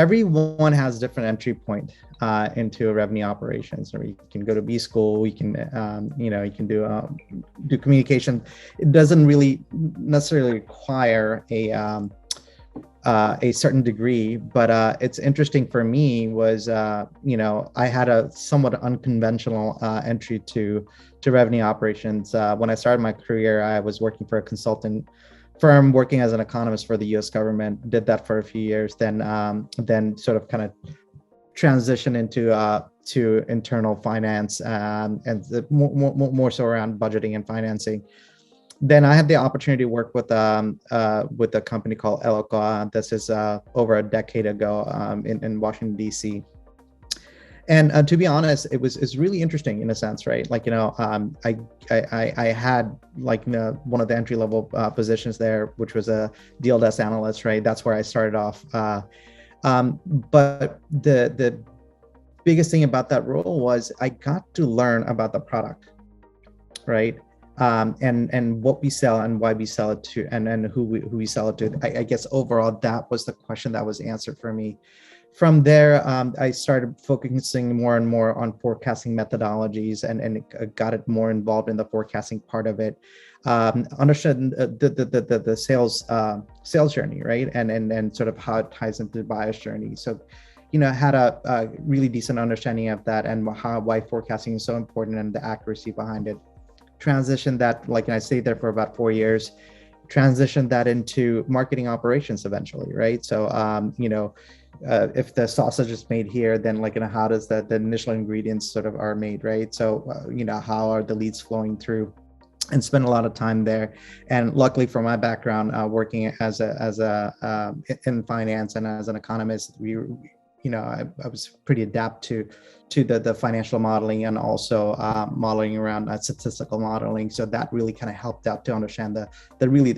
everyone has different entry point into revenue operations. Or you can go to B school, you can you can do communication. It doesn't really necessarily require a certain degree, but it's interesting for me was I had a somewhat unconventional entry to revenue operations. When I started my career, I was working for a consultant firm, working as an economist for the U.S. government. Did that for a few years, then sort of kind of transitioned into to internal finance and more so around budgeting and financing. Then I had the opportunity to work with a company called Eloqua. This is over a decade ago in Washington D.C. And to be honest, it's really interesting in a sense, right? Like I had like one of the entry level positions there, which was a deal desk analyst, right? That's where I started off. But the biggest thing about that role was I got to learn about the product, right? And what we sell and why we sell it to, and who we sell it to. I guess overall that was the question that was answered for me. From there, I started focusing more and more on forecasting methodologies and got it more involved in the forecasting part of it. Understood the sales journey, right? And sort of how it ties into the buyer's journey. So, had a really decent understanding of that and why forecasting is so important and the accuracy behind it. Transitioned that, like I stayed there for about 4 years, transitioned that into marketing operations eventually, right? So, if the sausage is made here, then how does the initial ingredients sort of are made, right? So, how are the leads flowing through? And spend a lot of time there. And luckily for my background, working as a in finance and as an economist, I was pretty adept to the financial modeling and also modeling around statistical modeling. So that really kind of helped out to understand the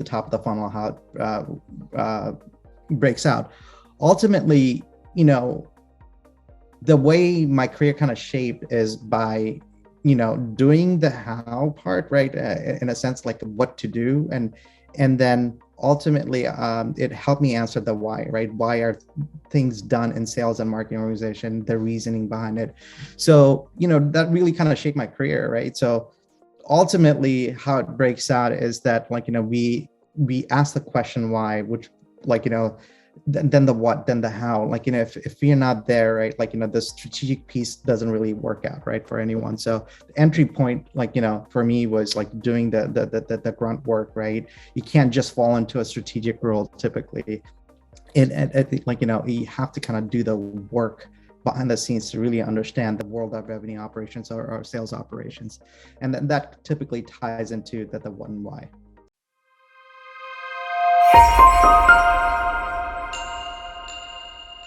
top of the funnel, how it breaks out. Ultimately, the way my career kind of shaped is by, doing the how part, right? In a sense, like what to do. And then ultimately, it helped me answer the why, right? Why are things done in sales and marketing organization, the reasoning behind it. So, that really kind of shaped my career, right? So ultimately how it breaks out is that we ask the question why, which then the what, then the how. If you're not there, right, the strategic piece doesn't really work out, right, for anyone. So the entry point, for me was doing the grunt work, right? You can't just fall into a strategic role typically. And you have to kind of do the work behind the scenes to really understand the world of revenue operations or sales operations. And then that typically ties into the what and why.